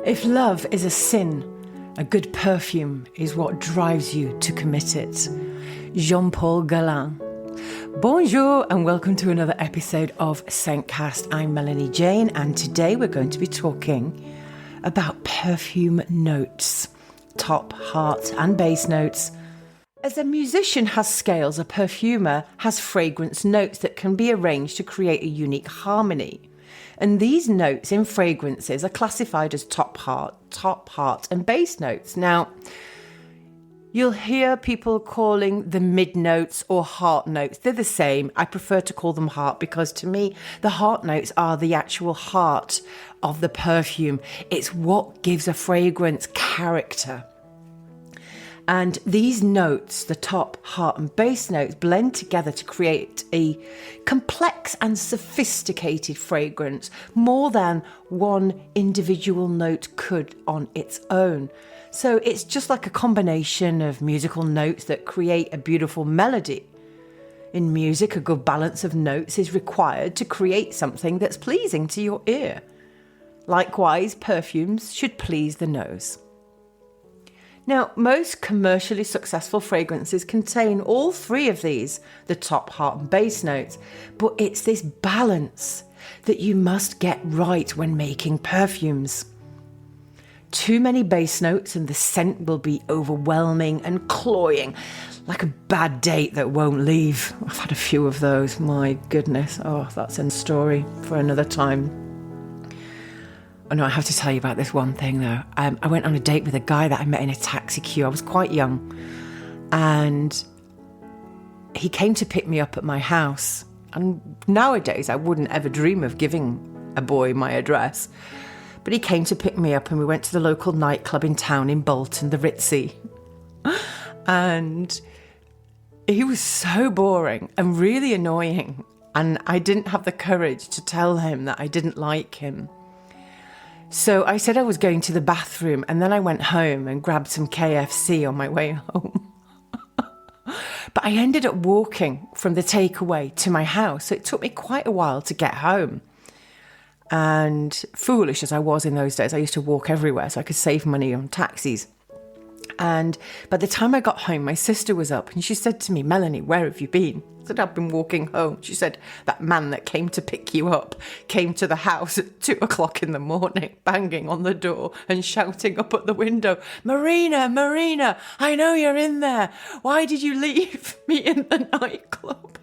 If love is a sin, a good perfume is what drives you to commit it. Jean-Paul Galin. Bonjour and welcome to another episode of Scentcast. I'm Melanie Jane and today we're going to be talking about perfume notes, top, heart and base notes. As a musician has scales, a perfumer has fragrance notes that can be arranged to create a unique harmony. And these notes in fragrances are classified as top, heart, and base notes. Now, you'll hear people calling the mid notes or heart notes. They're the same. I prefer to call them heart because to me, the heart notes are the actual heart of the perfume. It's what gives a fragrance character. And these notes, the top, heart and base notes, blend together to create a complex and sophisticated fragrance, more than one individual note could on its own. So it's just like a combination of musical notes that create a beautiful melody. In music, a good balance of notes is required to create something that's pleasing to your ear. Likewise, perfumes should please the nose. Now, most commercially successful fragrances contain all three of these, the top, heart and base notes, but it's this balance that you must get right when making perfumes. Too many base notes and the scent will be overwhelming and cloying, like a bad date that won't leave. I've had a few of those, my goodness. Oh, that's a story for another time. Oh no, I have to tell you about this one thing though. I went on a date with a guy that I met in a taxi queue. I was quite young and he came to pick me up at my house. And nowadays I wouldn't ever dream of giving a boy my address. But he came to pick me up and we went to the local nightclub in town in Bolton, the Ritzy. And he was so boring and really annoying. And I didn't have the courage to tell him that I didn't like him. So I said I was going to the bathroom and then I went home and grabbed some KFC on my way home. But I ended up walking from the takeaway to my house. So it took me quite a while to get home. And foolish as I was in those days, I used to walk everywhere so I could save money on taxis. And by the time I got home, my sister was up and she said to me, "Melanie, where have you been?" I said, "I've been walking home." She said, "That man that came to pick you up came to the house at 2:00 in the morning, banging on the door and shouting up at the window, 'Marina, Marina, I know you're in there. Why did you leave me in the nightclub?'"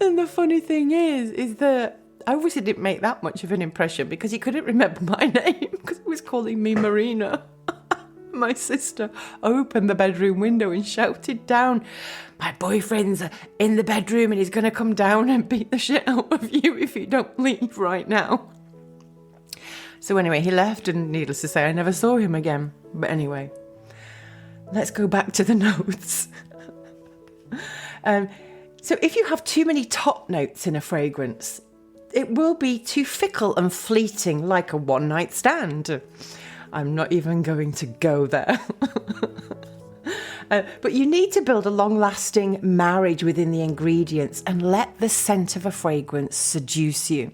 And the funny thing is that I obviously didn't make that much of an impression because he couldn't remember my name because he was calling me Marina. My sister opened the bedroom window and shouted down, "My boyfriend's in the bedroom and he's going to come down and beat the shit out of you if you don't leave right now." So anyway, he left and needless to say, I never saw him again. But anyway, let's go back to the notes. So if you have too many top notes in a fragrance, it will be too fickle and fleeting, like a one-night stand. I'm not even going to go there. But you need to build a long-lasting marriage within the ingredients and let the scent of a fragrance seduce you.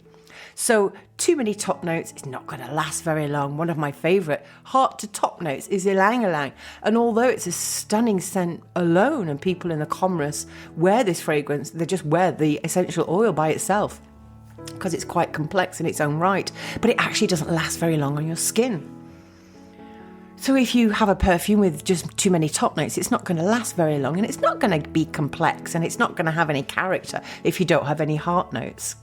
So too many top notes is not going to last very long. One of my favourite heart to top notes is ylang ylang. And although it's a stunning scent alone and people in the commerce wear this fragrance, they just wear the essential oil by itself because it's quite complex in its own right. But it actually doesn't last very long on your skin. So if you have a perfume with just too many top notes, it's not going to last very long and it's not going to be complex and it's not going to have any character if you don't have any heart notes.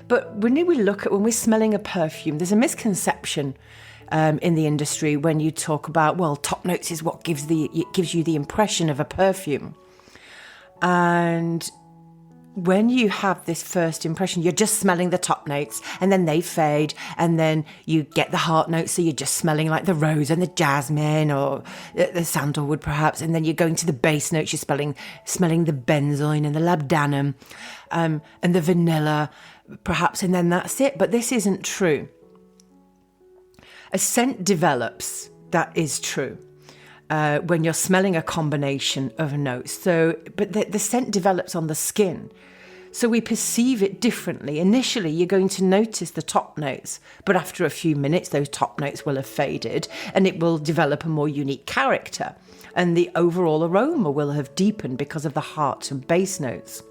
But when we're smelling a perfume, there's a misconception in the industry when you talk about, well, top notes is what gives you the impression of a perfume. And when you have this first impression, you're just smelling the top notes and then they fade and then you get the heart notes. So you're just smelling like the rose and the jasmine or the sandalwood perhaps. And then you're going to the base notes, you're smelling the benzoin and the labdanum and the vanilla perhaps. And then that's it. But this isn't true. A scent develops, that is true. When you're smelling a combination of notes. But the scent develops on the skin. So we perceive it differently. Initially, you're going to notice the top notes, but after a few minutes, those top notes will have faded and it will develop a more unique character. And the overall aroma will have deepened because of the heart and base notes.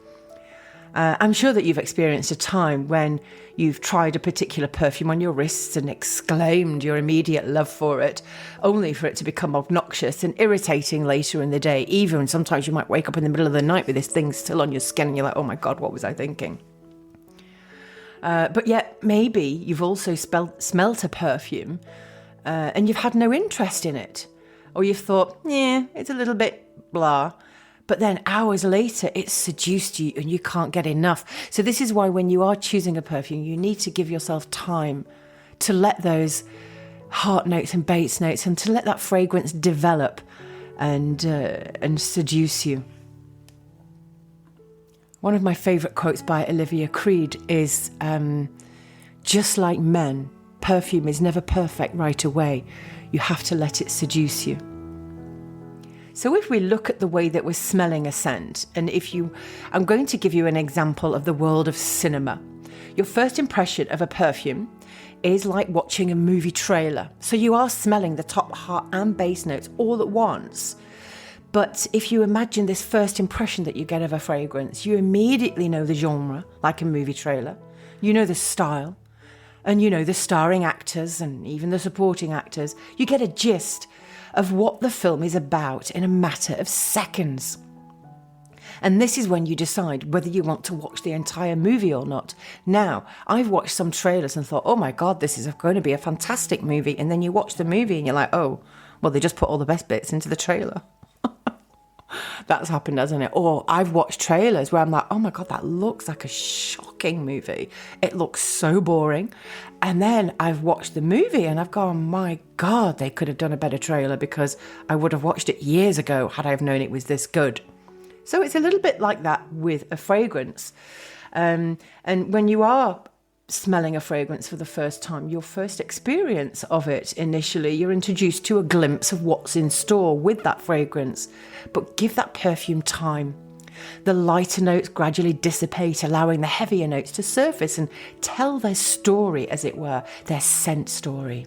I'm sure that you've experienced a time when you've tried a particular perfume on your wrists and exclaimed your immediate love for it, only for it to become obnoxious and irritating later in the day. Even sometimes you might wake up in the middle of the night with this thing still on your skin and you're like, oh my God, what was I thinking? But yet maybe you've also smelt a perfume and you've had no interest in it. Or you've thought, yeah, it's a little bit blah. But then hours later, it's seduced you and you can't get enough. So this is why when you are choosing a perfume, you need to give yourself time to let those heart notes and base notes and to let that fragrance develop and seduce you. One of my favourite quotes by Olivia Creed is, just like men, perfume is never perfect right away. You have to let it seduce you. So if we look at the way that we're smelling a scent, and I'm going to give you an example of the world of cinema. Your first impression of a perfume is like watching a movie trailer. So you are smelling the top, heart and base notes all at once. But if you imagine this first impression that you get of a fragrance, you immediately know the genre, like a movie trailer. You know the style, and you know the starring actors and even the supporting actors. You get a gist of what the film is about in a matter of seconds. And this is when you decide whether you want to watch the entire movie or not. Now, I've watched some trailers and thought, oh my God, this is going to be a fantastic movie. And then you watch the movie and you're like, oh, well, they just put all the best bits into the trailer. That's happened, hasn't it? Or I've watched trailers where I'm like, oh my God, that looks like a shocking movie. It looks so boring. And then I've watched the movie and I've gone, my God, they could have done a better trailer because I would have watched it years ago had I have known it was this good. So it's a little bit like that with a fragrance. And when you are smelling a fragrance for the first time, your first experience of it initially, you're introduced to a glimpse of what's in store with that fragrance. But give that perfume time. The lighter notes gradually dissipate, allowing the heavier notes to surface and tell their story, as it were, their scent story.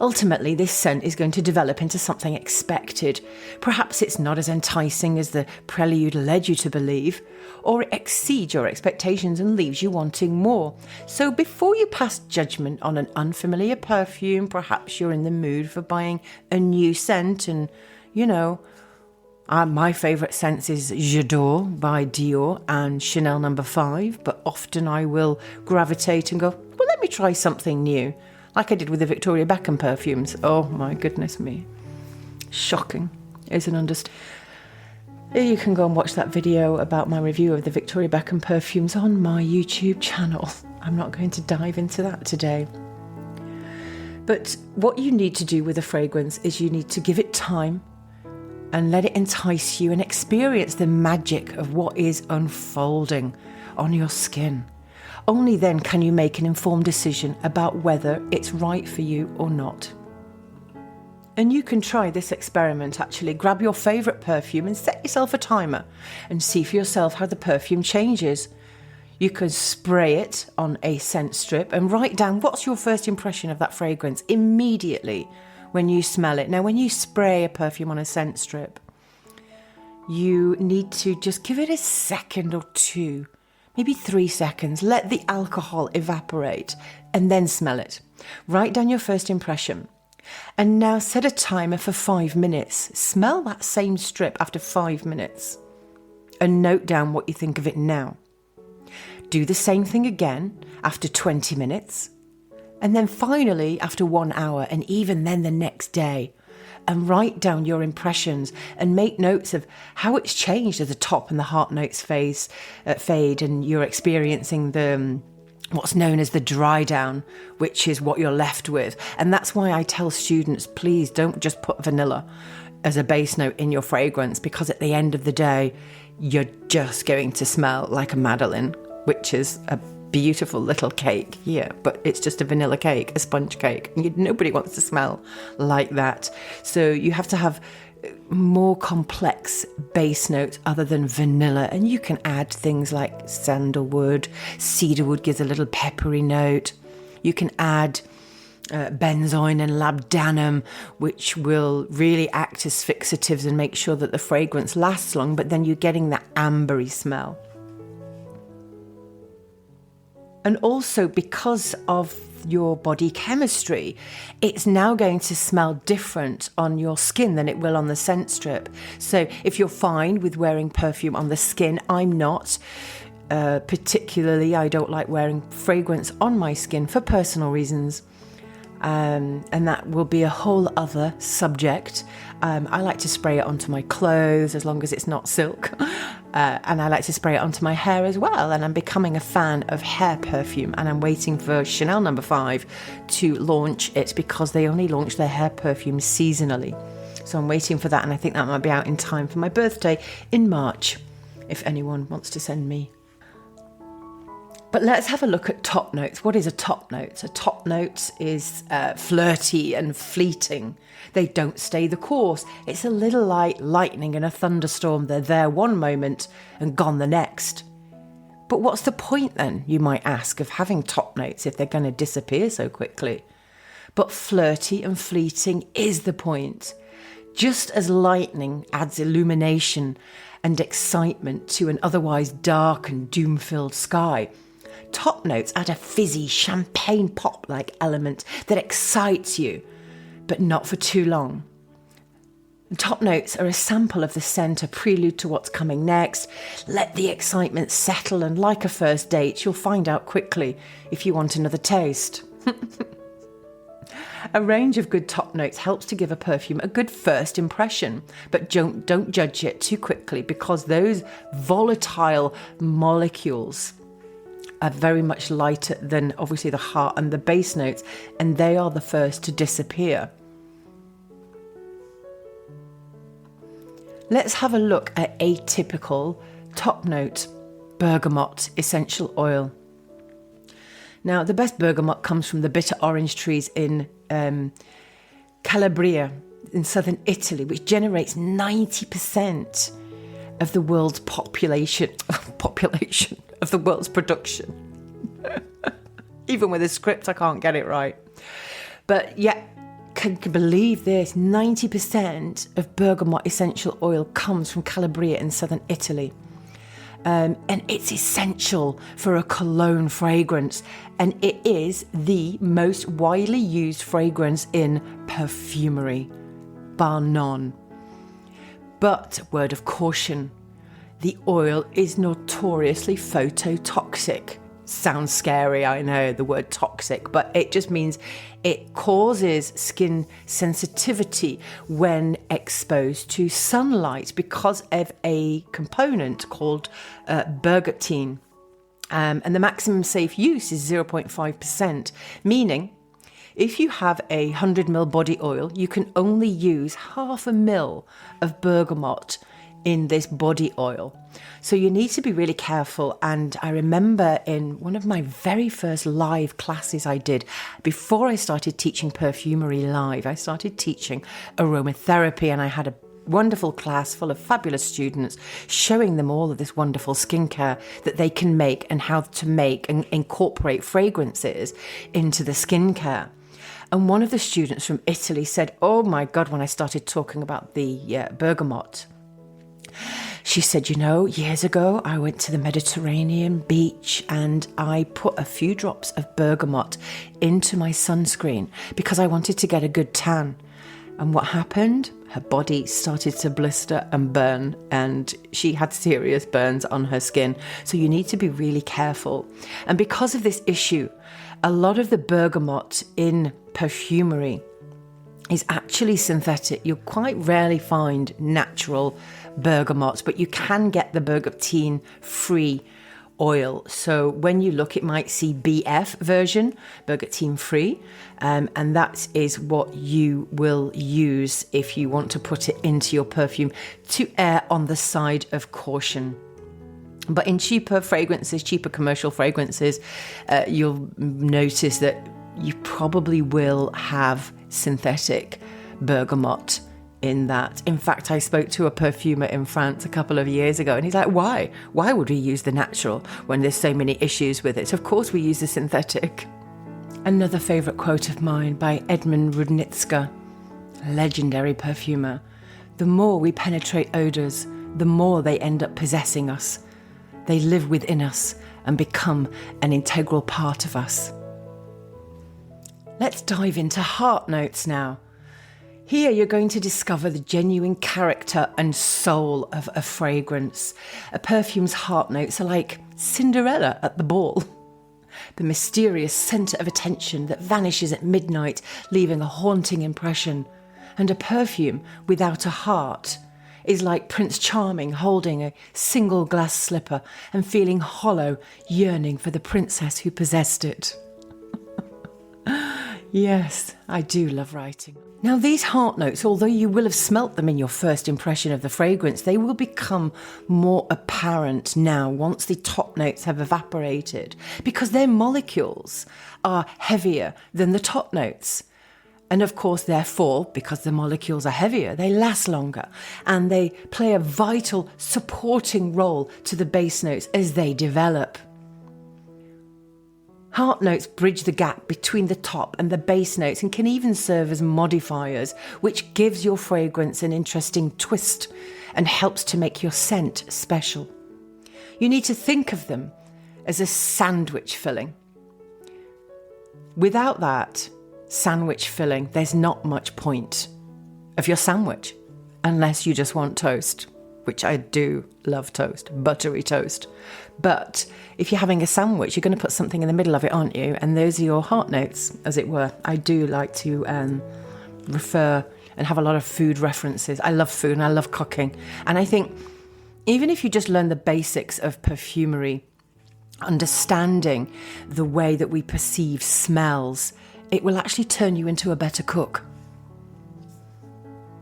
Ultimately, this scent is going to develop into something expected. Perhaps it's not as enticing as the prelude led you to believe, or it exceeds your expectations and leaves you wanting more. So before you pass judgment on an unfamiliar perfume, perhaps you're in the mood for buying a new scent and, my favourite scent is J'adore by Dior and Chanel No. 5, but often I will gravitate and go, well, let me try something new. Like I did with the Victoria Beckham perfumes. Oh my goodness me. Shocking is an understatement. You can go and watch that video about my review of the Victoria Beckham perfumes on my YouTube channel. I'm not going to dive into that today. But what you need to do with a fragrance is you need to give it time and let it entice you and experience the magic of what is unfolding on your skin. Only then can you make an informed decision about whether it's right for you or not. And you can try this experiment actually. Grab your favourite perfume and set yourself a timer and see for yourself how the perfume changes. You can spray it on a scent strip and write down what's your first impression of that fragrance immediately when you smell it. Now, when you spray a perfume on a scent strip, you need to just give it a second or two. Maybe 3 seconds, let the alcohol evaporate and then smell it. Write down your first impression. And now set a timer for 5 minutes. Smell that same strip after 5 minutes. And note down what you think of it now. Do the same thing again after 20 minutes. And then finally after 1 hour and even then the next day. And write down your impressions and make notes of how it's changed as the top and the heart notes fade and you're experiencing what's known as the dry down, which is what you're left with. And that's why I tell students, please don't just put vanilla as a base note in your fragrance, because at the end of the day, you're just going to smell like a Madeleine, which is a beautiful little cake, yeah, but it's just a vanilla cake, a sponge cake. Nobody wants to smell like that. So you have to have more complex base notes other than vanilla, and you can add things like sandalwood. Cedarwood gives a little peppery note. You can add benzoin and labdanum, which will really act as fixatives and make sure that the fragrance lasts long, but then you're getting that ambery smell. And also, because of your body chemistry, it's now going to smell different on your skin than it will on the scent strip. So if you're fine with wearing perfume on the skin, I'm not. Particularly, I don't like wearing fragrance on my skin for personal reasons. And that will be a whole other subject. I like to spray it onto my clothes as long as it's not silk. And I like to spray it onto my hair as well. And I'm becoming a fan of hair perfume. And I'm waiting for Chanel No. 5 to launch it, because they only launch their hair perfume seasonally. So I'm waiting for that. And I think that might be out in time for my birthday in March, if anyone wants to send me. But let's have a look at top notes. What is a top note? A top note is flirty and fleeting. They don't stay the course. It's a little like lightning in a thunderstorm. They're there one moment and gone the next. But what's the point then, you might ask, of having top notes if they're going to disappear so quickly? But flirty and fleeting is the point. Just as lightning adds illumination and excitement to an otherwise dark and doom-filled sky, top notes add a fizzy champagne pop-like element that excites you, but not for too long. Top notes are a sample of the scent, a prelude to what's coming next. Let the excitement settle, and like a first date, you'll find out quickly if you want another taste. A range of good top notes helps to give a perfume a good first impression, but don't judge it too quickly, because those volatile molecules are very much lighter than obviously the heart and the base notes, and they are the first to disappear. Let's have a look at a typical top note: bergamot essential oil. Now, the best bergamot comes from the bitter orange trees in Calabria in southern Italy, which generates 90% of the world's population of the world's production. Even with a script, I can't get it right. But yet, can you believe this? 90% of bergamot essential oil comes from Calabria in southern Italy. And it's essential for a cologne fragrance. And it is the most widely used fragrance in perfumery, bar none. But, word of caution, the oil is notoriously phototoxic. Sounds scary, I know, the word toxic, but it just means it causes skin sensitivity when exposed to sunlight because of a component called bergantine. And the maximum safe use is 0.5%, meaning if you have 100 ml body oil, you can only use half a ml of bergamot in this body oil. So you need to be really careful. And I remember in one of my very first live classes I did, before I started teaching perfumery live, I started teaching aromatherapy, and I had a wonderful class full of fabulous students showing them all of this wonderful skincare that they can make and how to make and incorporate fragrances into the skincare. And one of the students from Italy said, "Oh my God," when I started talking about the bergamot, she said, "You know, years ago, I went to the Mediterranean beach and I put a few drops of bergamot into my sunscreen because I wanted to get a good tan. And what happened? Her body started to blister and burn, and she had serious burns on her skin. So you need to be really careful. And because of this issue, a lot of the bergamot in perfumery is actually synthetic. You'll quite rarely find natural bergamot, but you can get the bergantine free oil. So when you look, it might see BF version, bergantine free, and that is what you will use if you want to put it into your perfume, to err on the side of caution. But in cheaper fragrances, cheaper commercial fragrances, you'll notice that you probably will have synthetic bergamot in that. In fact, I spoke to a perfumer in France a couple of years ago, and he's like, why? Why would we use the natural when there's so many issues with it? Of course we use the synthetic. Another favourite quote of mine by Edmund Rudnitska, a legendary perfumer. The more we penetrate odours, the more they end up possessing us. They live within us and become an integral part of us. Let's dive into heart notes now. Here you're going to discover the genuine character and soul of a fragrance. A perfume's heart notes are like Cinderella at the ball. The mysterious centre of attention that vanishes at midnight, leaving a haunting impression. And a perfume without a heart is like Prince Charming holding a single glass slipper and feeling hollow, yearning for the princess who possessed it. Yes, I do love writing. Now, these heart notes, although you will have smelt them in your first impression of the fragrance, they will become more apparent now once the top notes have evaporated, because their molecules are heavier than the top notes. And of course, therefore, because the molecules are heavier, they last longer and they play a vital supporting role to the base notes as they develop. Heart notes bridge the gap between the top and the base notes and can even serve as modifiers, which gives your fragrance an interesting twist and helps to make your scent special. You need to think of them as a sandwich filling. Without that sandwich filling, there's not much point of your sandwich, unless you just want toast, which I do love toast, buttery toast. But if you're having a sandwich, you're going to put something in the middle of it, aren't you? And those are your heart notes, as it were. I do like to refer and have a lot of food references. I love food and I love cooking. And I think even if you just learn the basics of perfumery, understanding the way that we perceive smells, it will actually turn you into a better cook,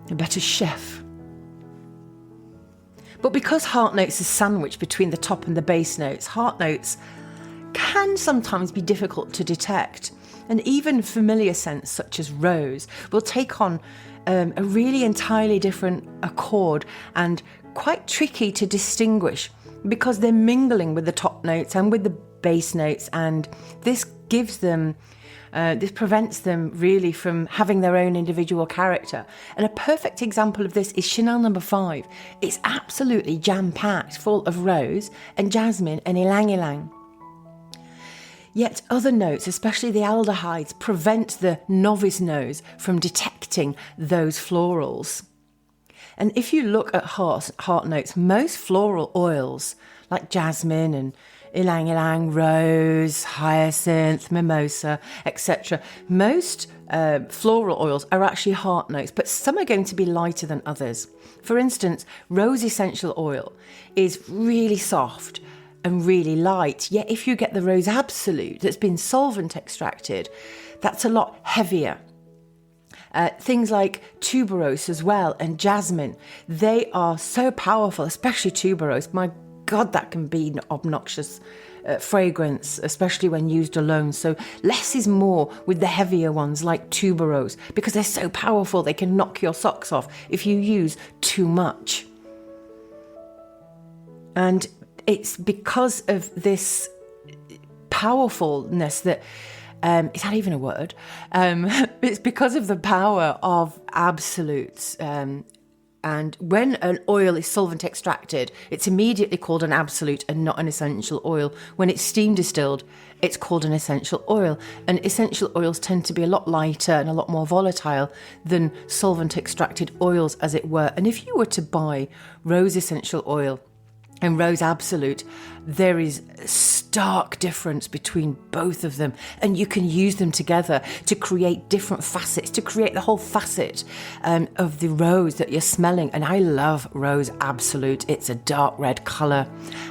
a better chef. But because heart notes is sandwiched between the top and the base notes, heart notes can sometimes be difficult to detect. And even familiar scents such as rose will take on a really entirely different accord and quite tricky to distinguish because they're mingling with the top notes and with the base notes, and this gives them this prevents them really from having their own individual character. And a perfect example of this is Chanel No. 5. It's absolutely jam-packed full of rose and jasmine and ylang-ylang. Yet other notes, especially the aldehydes, prevent the novice nose from detecting those florals. And if you look at heart notes, most floral oils like jasmine and ylang-ylang, rose, hyacinth, mimosa, etc. Most floral oils are actually heart notes, but some are going to be lighter than others. For instance, rose essential oil is really soft and really light, yet if you get the rose absolute that's been solvent extracted, that's a lot heavier. Things like tuberose as well and jasmine, they are so powerful, especially tuberose. My God, that can be an obnoxious fragrance, especially when used alone. So less is more with the heavier ones like tuberose, because they're so powerful they can knock your socks off if you use too much. And it's because of this powerfulness that is that even a word? It's because of the power of absolutes. And when an oil is solvent extracted, it's immediately called an absolute and not an essential oil. When it's steam distilled, it's called an essential oil. And essential oils tend to be a lot lighter and a lot more volatile than solvent extracted oils, as it were. And if you were to buy rose essential oil and rose absolute, there is a stark difference between both of them, and you can use them together to create different facets, to create the whole facet of the rose that you're smelling. And I love rose absolute. It's a dark red colour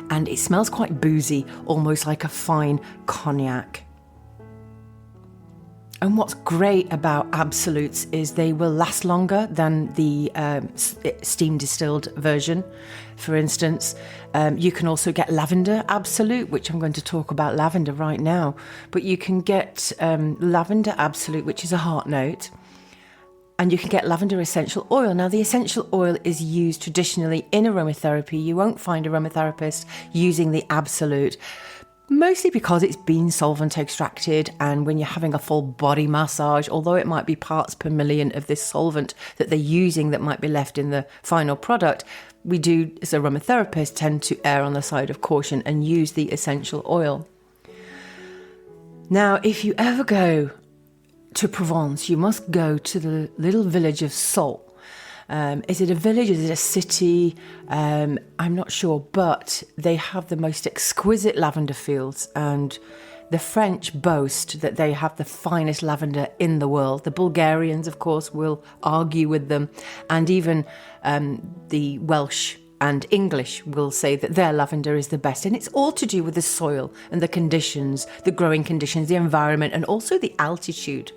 and it smells quite boozy, almost like a fine cognac. And what's great about absolutes is they will last longer than the steam distilled version. For instance, you can also get lavender absolute, which I'm going to talk about lavender right now. But you can get lavender absolute, which is a heart note. And you can get lavender essential oil. Now, the essential oil is used traditionally in aromatherapy. You won't find aromatherapists using the absolute, mostly because it's been solvent extracted. And when you're having a full body massage, although it might be parts per million of this solvent that they're using that might be left in the final product, we do, as aromatherapists, tend to err on the side of caution and use the essential oil. Now, if you ever go to Provence, you must go to the little village of Salt. Is it a village? Is it a city? I'm not sure, but they have the most exquisite lavender fields, and the French boast that they have the finest lavender in the world. The Bulgarians, of course, will argue with them, and even the Welsh and English will say that their lavender is the best. And it's all to do with the soil and the conditions, the growing conditions, the environment, and also the altitude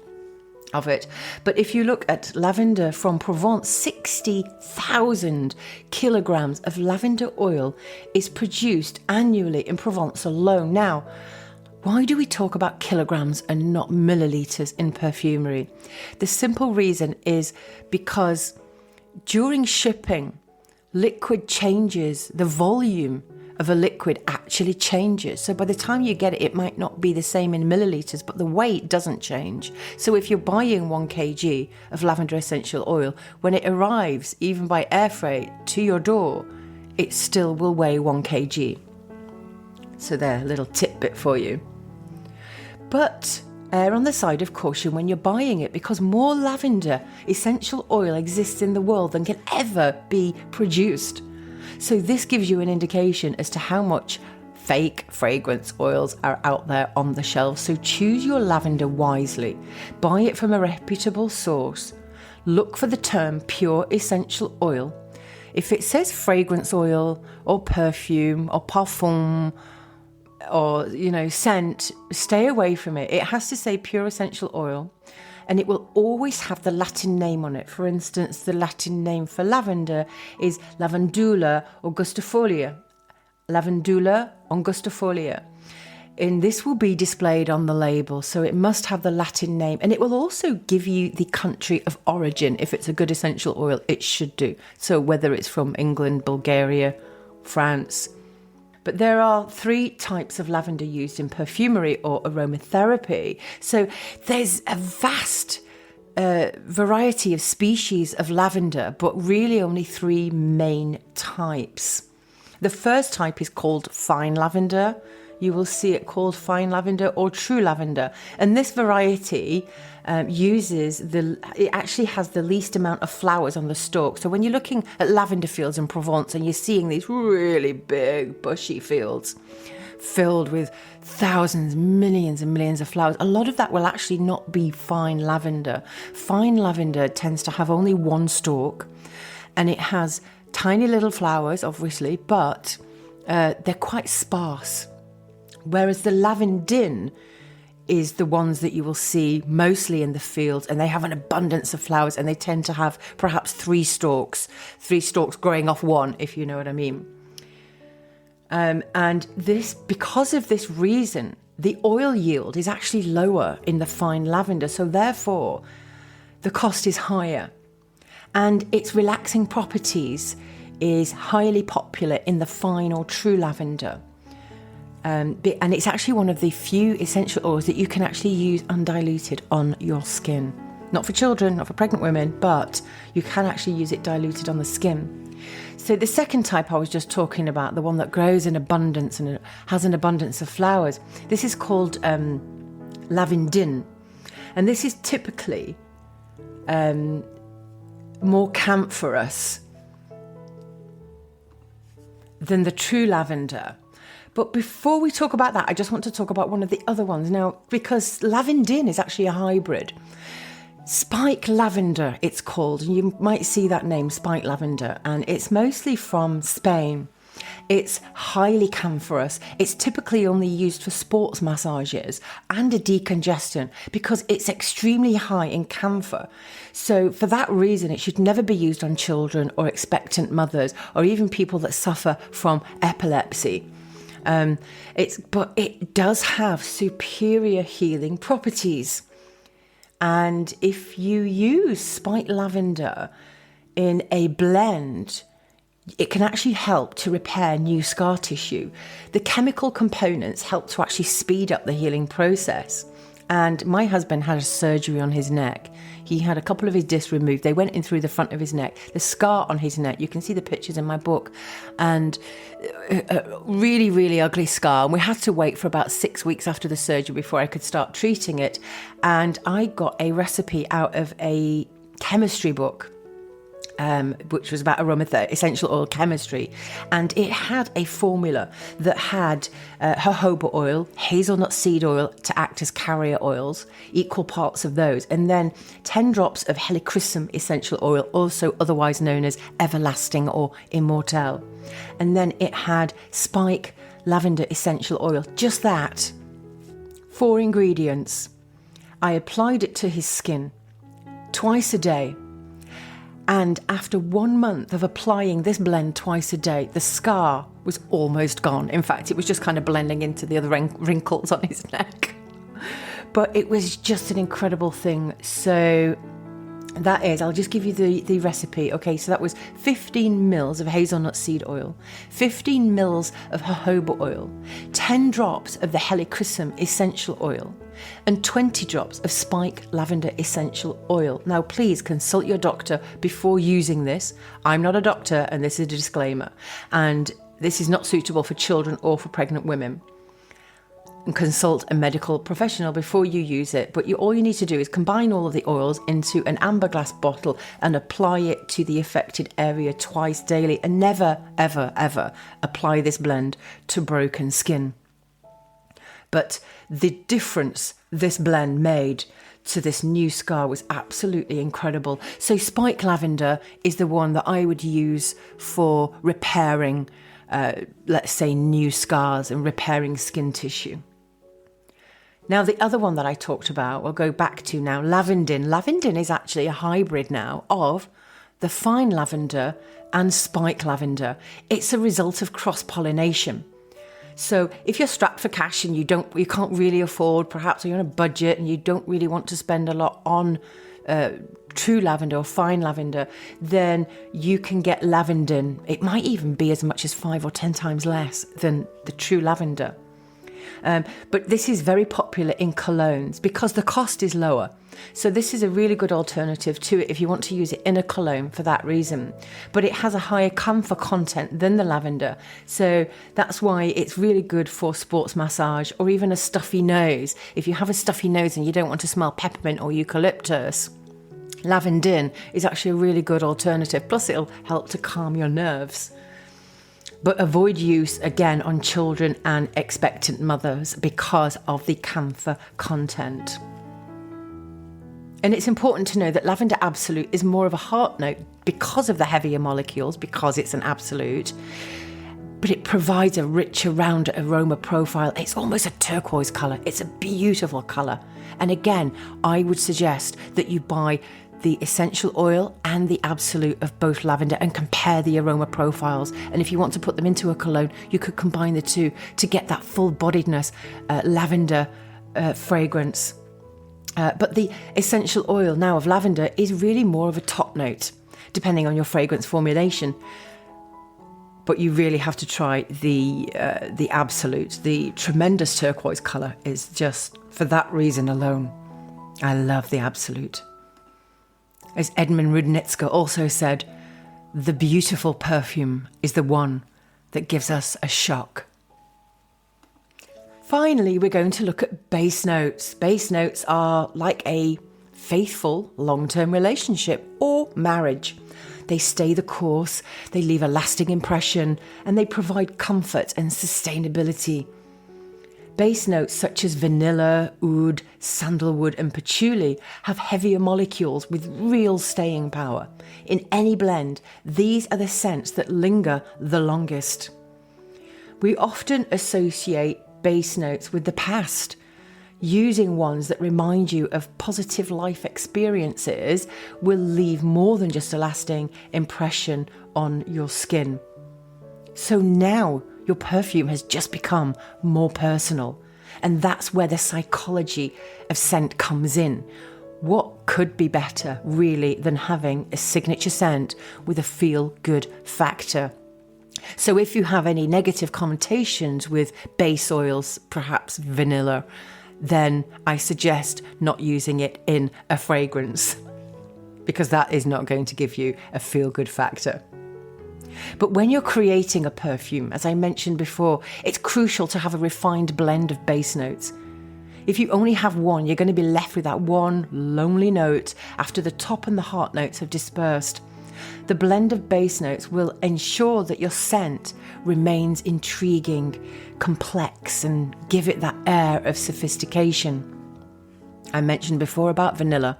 of it. But if you look at lavender from Provence, 60,000 kilograms of lavender oil is produced annually in Provence alone. Now, why do we talk about kilograms and not milliliters in perfumery? The simple reason is because during shipping, liquid changes, the volume of a liquid actually changes. So by the time you get it, it might not be the same in milliliters, but the weight doesn't change. So if you're buying 1 kg of lavender essential oil, when it arrives, even by air freight, to your door, it still will weigh 1 kg. So there, a little tidbit for you. But err on the side of caution when you're buying it, because more lavender essential oil exists in the world than can ever be produced. So this gives you an indication as to how much fake fragrance oils are out there on the shelves. So choose your lavender wisely. Buy it from a reputable source. Look for the term pure essential oil. If it says fragrance oil or perfume or parfum or, scent, stay away from it. It has to say pure essential oil. And it will always have the Latin name on it. For instance, the Latin name for lavender is Lavandula angustifolia. Lavandula angustifolia. And this will be displayed on the label, so it must have the Latin name. And it will also give you the country of origin. If it's a good essential oil, it should do. So whether it's from England, Bulgaria, France. But there are 3 types of lavender used in perfumery or aromatherapy. So there's a vast variety of species of lavender, but really only 3 main types. The first type is called fine lavender. You will see it called fine lavender or true lavender. And this variety it actually has the least amount of flowers on the stalk. So when you're looking at lavender fields in Provence and you're seeing these really big bushy fields filled with thousands, millions and millions of flowers, a lot of that will actually not be fine lavender. Fine lavender tends to have only 1 stalk, and it has tiny little flowers, obviously, but they're quite sparse. Whereas the lavandin is the ones that you will see mostly in the fields, and they have an abundance of flowers, and they tend to have perhaps 3 stalks growing off 1, if you know what I mean. And this, because of this reason, the oil yield is actually lower in the fine lavender, so therefore the cost is higher. And its relaxing properties is highly popular in the fine or true lavender. And it's actually one of the few essential oils that you can actually use undiluted on your skin. Not for children, not for pregnant women, but you can actually use it diluted on the skin. So the second type I was just talking about, the one that grows in abundance and has an abundance of flowers, this is called lavandin. And this is typically more camphorous than the true lavender. But before we talk about that, I just want to talk about one of the other ones. Now, because lavandin is actually a hybrid. Spike lavender, it's called. And you might see that name, spike lavender. And it's mostly from Spain. It's highly camphorous. It's typically only used for sports massages and a decongestant because it's extremely high in camphor. So for that reason, it should never be used on children or expectant mothers or even people that suffer from epilepsy. But it does have superior healing properties. And if you use spiked lavender in a blend, it can actually help to repair new scar tissue. The chemical components help to actually speed up the healing process. And my husband had a surgery on his neck. He had a couple of his discs removed. They went in through the front of his neck. The scar on his neck, you can see the pictures in my book, and a really, really ugly scar. And we had to wait for about 6 weeks after the surgery before I could start treating it. And I got a recipe out of a chemistry book, which was about essential oil chemistry, and it had a formula that had jojoba oil, hazelnut seed oil to act as carrier oils, equal parts of those, and then 10 drops of helichrysum essential oil, also otherwise known as everlasting or immortelle, and then it had spike lavender essential oil. Just that, 4 ingredients. I applied it to his skin twice a day. And after 1 month of applying this blend twice a day, the scar was almost gone. In fact, it was just kind of blending into the other wrinkles on his neck. But it was just an incredible thing. So that is, I'll just give you the recipe. Okay, so that was 15 mils of hazelnut seed oil, 15 mils of jojoba oil, 10 drops of the helichrysum essential oil, and 20 drops of spike lavender essential oil. Now, please consult your doctor before using this. I'm not a doctor, and this is a disclaimer. And this is not suitable for children or for pregnant women. And consult a medical professional before you use it. But all you need to do is combine all of the oils into an amber glass bottle and apply it to the affected area twice daily. And never, ever, ever apply this blend to broken skin. But the difference this blend made to this new scar was absolutely incredible. So spike lavender is the one that I would use for repairing, let's say, new scars and repairing skin tissue. Now, the other one that I talked about, we'll go back to now, lavandin. Lavandin is actually a hybrid now of the fine lavender and spike lavender. It's a result of cross-pollination. So if you're strapped for cash and you can't really afford, perhaps, or you're on a budget and you don't really want to spend a lot on true lavender or fine lavender, then you can get lavandin. It might even be as much as 5 or 10 times less than the true lavender. But this is very popular in colognes because the cost is lower. So this is a really good alternative to it if you want to use it in a cologne for that reason. But it has a higher camphor content than the lavender. So that's why it's really good for sports massage or even a stuffy nose. If you have a stuffy nose and you don't want to smell peppermint or eucalyptus, lavandin is actually a really good alternative. Plus it'll help to calm your nerves. But avoid use, again, on children and expectant mothers because of the camphor content. And it's important to know that lavender absolute is more of a heart note because of the heavier molecules, because it's an absolute. But it provides a richer, rounder aroma profile. It's almost a turquoise colour. It's a beautiful colour. And again, I would suggest that you buy the essential oil and the absolute of both lavender and compare the aroma profiles. And if you want to put them into a cologne, you could combine the two to get that full-bodiedness lavender fragrance. But the essential oil now of lavender is really more of a top note, depending on your fragrance formulation. But you really have to try the absolute. The tremendous turquoise colour is just, for that reason alone, I love the absolute. As Edmund Rudnitska also said, the beautiful perfume is the one that gives us a shock. Finally, we're going to look at base notes. Base notes are like a faithful long-term relationship or marriage. They stay the course, they leave a lasting impression, and they provide comfort and sustainability. Base notes such as vanilla, oud, sandalwood and patchouli have heavier molecules with real staying power. In any blend, these are the scents that linger the longest. We often associate base notes with the past. Using ones that remind you of positive life experiences will leave more than just a lasting impression on your skin. So now your perfume has just become more personal. And that's where the psychology of scent comes in. what could be better, really, than having a signature scent with a feel-good factor? So if you have any negative connotations with base oils, perhaps vanilla, then I suggest not using it in a fragrance, because that is not going to give you a feel-good factor. But when you're creating a perfume, as I mentioned before, it's crucial to have a refined blend of base notes. If you only have one, you're going to be left with that one lonely note after the top and the heart notes have dispersed. The blend of base notes will ensure that your scent remains intriguing, complex, and give it that air of sophistication. I mentioned before about vanilla.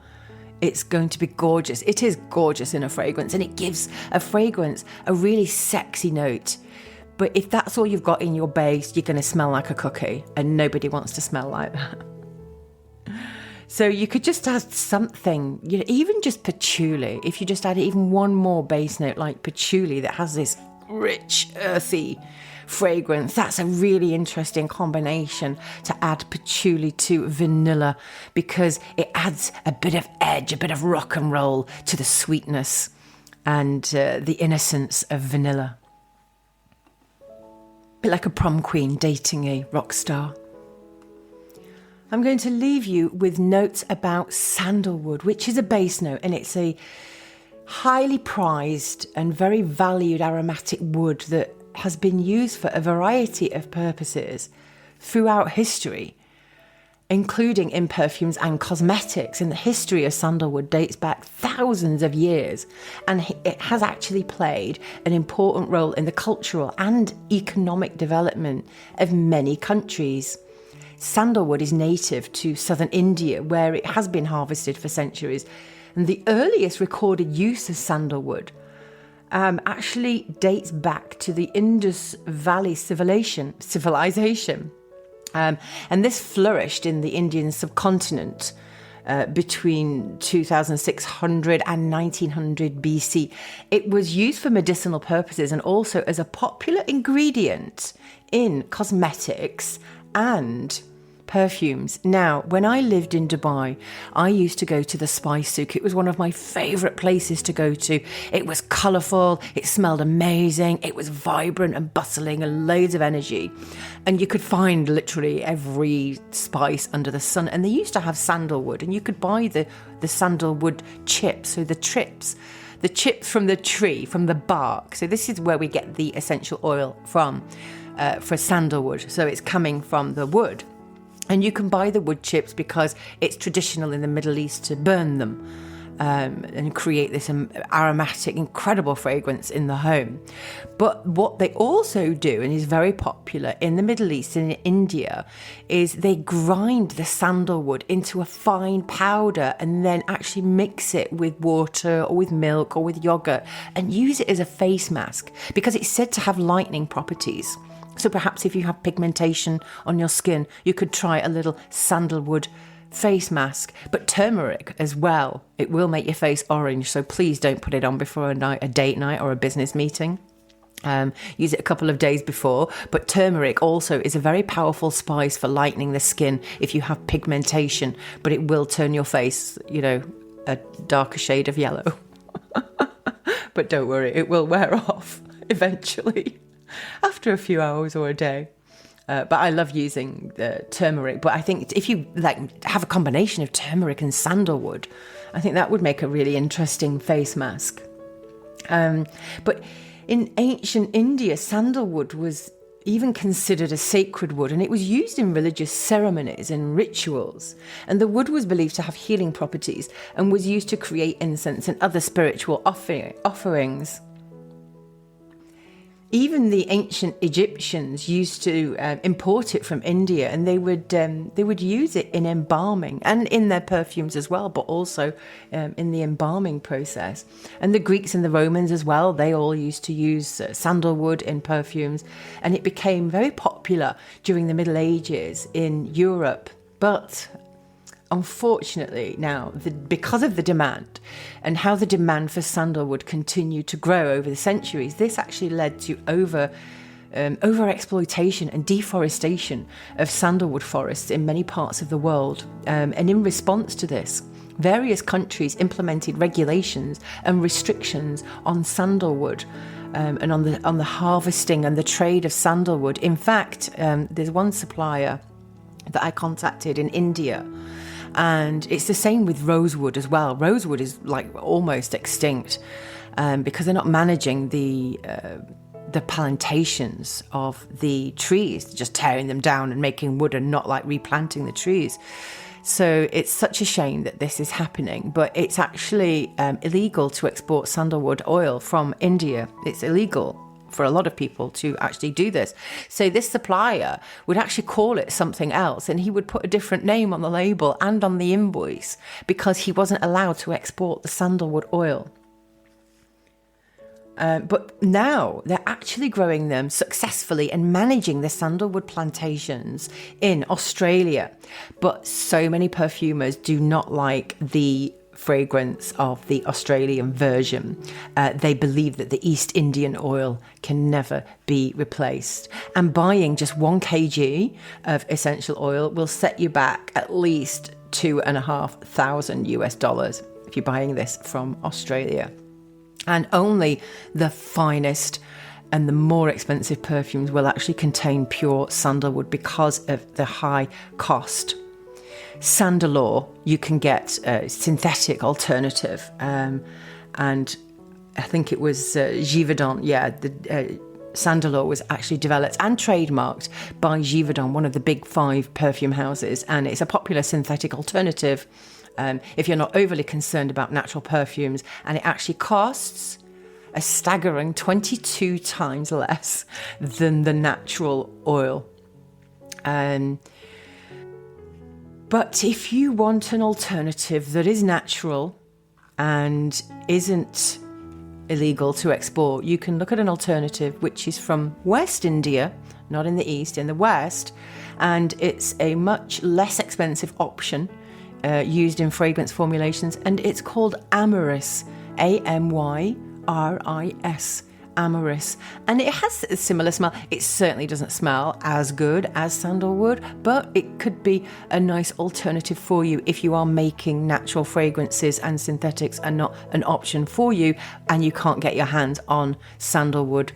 It's going to be gorgeous. It is gorgeous in a fragrance, and it gives a fragrance a really sexy note. But if that's all you've got in your base, you're going to smell like a cookie, and nobody wants to smell like that. So you could just add something, even just patchouli. If you just add even one more base note like patchouli that has this rich, earthy fragrance, that's a really interesting combination to add patchouli to vanilla, because it adds a bit of edge, a bit of rock and roll to the sweetness and the innocence of vanilla. A bit like a prom queen dating a rock star. I'm going to leave you with notes about sandalwood, which is a base note, and it's a highly prized and very valued aromatic wood that has been used for a variety of purposes throughout history, including in perfumes and cosmetics. And the history of sandalwood dates back thousands of years, and it has actually played an important role in the cultural and economic development of many countries. Sandalwood is native to southern India, where it has been harvested for centuries. And the earliest recorded use of sandalwood actually dates back to the Indus Valley civilization. And this flourished in the Indian subcontinent between 2600 and 1900 BC. It was used for medicinal purposes and also as a popular ingredient in cosmetics and perfumes. Now, when I lived in Dubai, I used to go to the spice souk. It was one of my favourite places to go to. It was colourful, it smelled amazing, it was vibrant and bustling and loads of energy. And you could find literally every spice under the sun. And they used to have sandalwood, and you could buy the sandalwood chips, so the chips from the tree, from the bark. So this is where we get the essential oil from for sandalwood. So it's coming from the wood. And you can buy the wood chips because it's traditional in the Middle East to burn them and create this aromatic, incredible fragrance in the home. But what they also do, and is very popular in the Middle East and in India, is they grind the sandalwood into a fine powder and then actually mix it with water or with milk or with yogurt and use it as a face mask, because it's said to have lightening properties. So perhaps if you have pigmentation on your skin, you could try a little sandalwood face mask, but turmeric as well. It will make your face orange, so please don't put it on before a date night or a business meeting. Use it a couple of days before. But turmeric also is a very powerful spice for lightening the skin if you have pigmentation, but it will turn your face, a darker shade of yellow. But don't worry, it will wear off eventually. After a few hours or a day. But I love using the turmeric. But I think if you have a combination of turmeric and sandalwood, I think that would make a really interesting face mask. But in ancient India, sandalwood was even considered a sacred wood, and it was used in religious ceremonies and rituals. And the wood was believed to have healing properties and was used to create incense and other spiritual offerings. Even the ancient Egyptians used to import it from India, and they would use it in embalming and in their perfumes as well, but also in the embalming process. And the Greeks and the Romans as well, they all used to use sandalwood in perfumes, and it became very popular during the Middle Ages in Europe. But unfortunately now, because of the demand and how the demand for sandalwood continued to grow over the centuries, this actually led to overexploitation and deforestation of sandalwood forests in many parts of the world. And in response to this, various countries implemented regulations and restrictions on sandalwood and on the harvesting and the trade of sandalwood. In fact, there's one supplier that I contacted in India, and it's the same with rosewood as well. Rosewood is like almost extinct because they're not managing the plantations of the trees, just tearing them down and making wood and not like replanting the trees. So it's such a shame that this is happening, but it's actually illegal to export sandalwood oil from India. It's illegal for a lot of people to actually do this. So this supplier would actually call it something else, and he would put a different name on the label and on the invoice because he wasn't allowed to export the sandalwood oil. But now they're actually growing them successfully and managing the sandalwood plantations in Australia. But so many perfumers do not like the fragrance of the Australian version. They believe that the East Indian oil can never be replaced. And buying just 1 kg of essential oil will set you back at least $2,500 if you're buying this from Australia. And only the finest and the more expensive perfumes will actually contain pure sandalwood because of the high cost. Sandalore, you can get a synthetic alternative. And I think it was Givaudan. Sandalore was actually developed and trademarked by Givaudan, one of the big 5 perfume houses. And it's a popular synthetic alternative if you're not overly concerned about natural perfumes, and it actually costs a staggering 22 times less than the natural oil. But if you want an alternative that is natural and isn't illegal to export, you can look at an alternative which is from West India, not in the East, in the West, and it's a much less expensive option used in fragrance formulations, and it's called Amyris, Amyris, Amyris, and it has a similar smell. It certainly doesn't smell as good as sandalwood, but it could be a nice alternative for you if you are making natural fragrances and synthetics are not an option for you and you can't get your hands on sandalwood.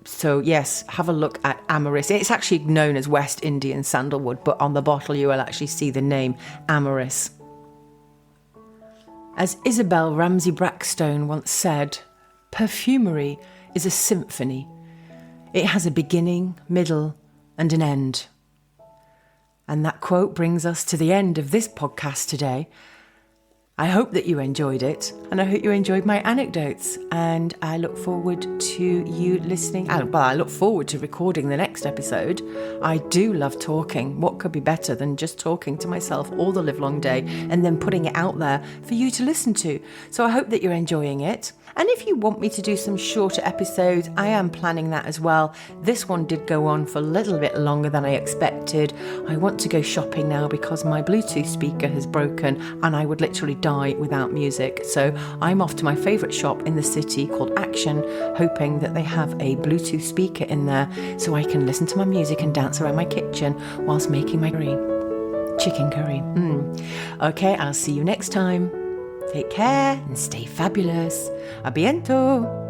So yes, have a look at Amyris. It's actually known as West Indian sandalwood, but on the bottle you will actually see the name Amyris. As Isabel Ramsey Blackstone once said, perfumery is a symphony. It has a beginning, middle, and an end. And that quote brings us to the end of this podcast today. I hope that you enjoyed it, and I hope you enjoyed my anecdotes, and I look forward to you listening. I look forward to recording the next episode. I do love talking. What could be better than just talking to myself all the livelong day and then putting it out there for you to listen to? So I hope that you're enjoying it. And if you want me to do some shorter episodes, I am planning that as well. This one did go on for a little bit longer than I expected. I want to go shopping now because my Bluetooth speaker has broken and I would literally die without music. So I'm off to my favourite shop in the city called Action, hoping that they have a Bluetooth speaker in there so I can listen to my music and dance around my kitchen whilst making my chicken curry. Okay, I'll see you next time. Take care and stay fabulous. A bientôt.